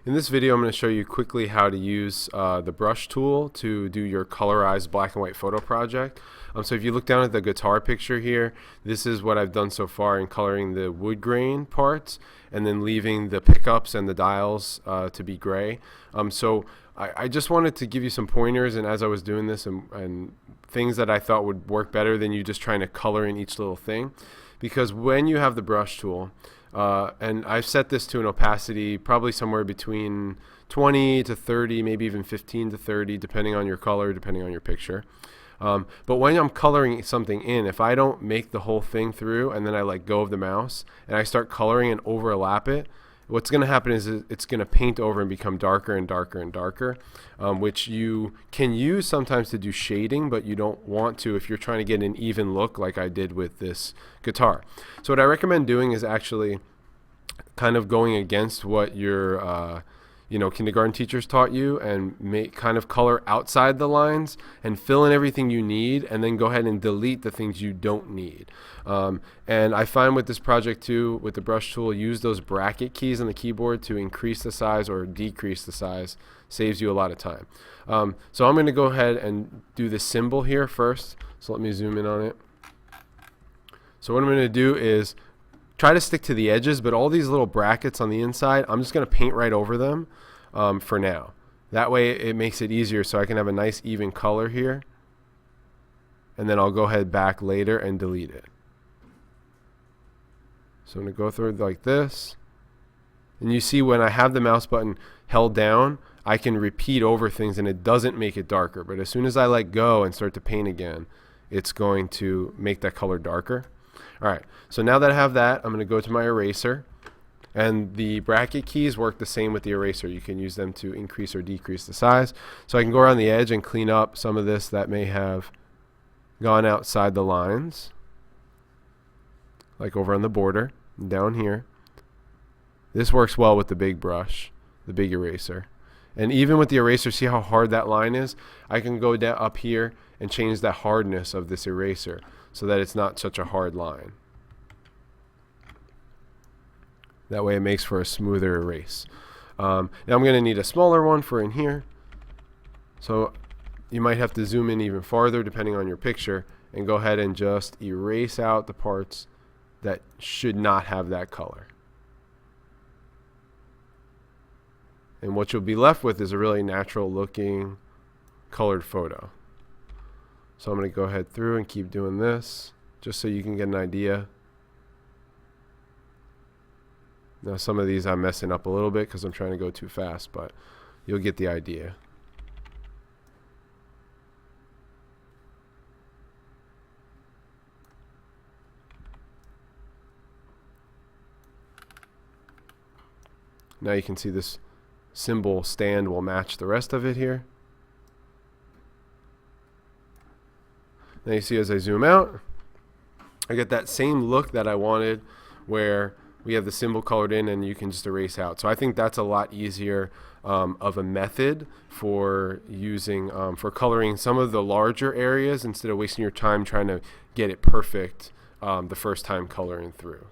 In this video, I'm going to show you quickly how to use the brush tool to do your Colorize black and white photo project. So if you look down at the guitar picture here, this is what I've done so far in coloring the wood grain parts and then leaving the pickups and the dials to be gray. So I just wanted to give you some pointers, and as I was doing this and things that I thought would work better than you just trying to color in each little thing. Because when you have the brush tool, and I've set this to an opacity probably somewhere between 20 to 30, maybe even 15 to 30, depending on your color, depending on your picture. But when I'm coloring something in, if I don't make the whole thing through and then I let go of the mouse and I start coloring and overlap it, what's going to happen is it's going to paint over and become darker and darker and darker, which you can use sometimes to do shading, but you don't want to if you're trying to get an even look like I did with this guitar. So what I recommend doing is actually kind of going against what your kindergarten teachers taught you and kind of color outside the lines and fill in everything you need, and then go ahead and delete the things you don't need. And I find with this project too, with the brush tool, use those bracket keys on the keyboard to increase the size or decrease the size. Saves you a lot of time. So I'm going to go ahead and do the symbol here first. So let me zoom in on it. So what I'm going to do is try to stick to the edges, but all these little brackets on the inside, I'm just going to paint right over them for now. That way it makes it easier so I can have a nice even color here. And then I'll go ahead back later and delete it. So I'm going to go through it like this. And you see when I have the mouse button held down, I can repeat over things and it doesn't make it darker. But as soon as I let go and start to paint again, it's going to make that color darker. Alright, so now that I have that, I'm going to go to my eraser. And the bracket keys work the same with the eraser. You can use them to increase or decrease the size. So I can go around the edge and clean up some of this that may have gone outside the lines. Like over on the border, down here. This works well with the big brush, the big eraser. And even with the eraser, see how hard that line is? I can go down up here and change the hardness of this eraser so that it's not such a hard line. That way it makes for a smoother erase. Now I'm going to need a smaller one for in here. So you might have to zoom in even farther depending on your picture and go ahead and just erase out the parts that should not have that color. And what you'll be left with is a really natural looking colored photo. So I'm going to go ahead through and keep doing this just so you can get an idea. Now some of these I'm messing up a little bit because I'm trying to go too fast, but you'll get the idea. Now you can see this symbol stand will match the rest of it here. Now you see as I zoom out, I get that same look that I wanted where we have the symbol colored in and you can just erase out. So I think that's a lot easier of a method for using, for coloring some of the larger areas instead of wasting your time trying to get it perfect the first time coloring through.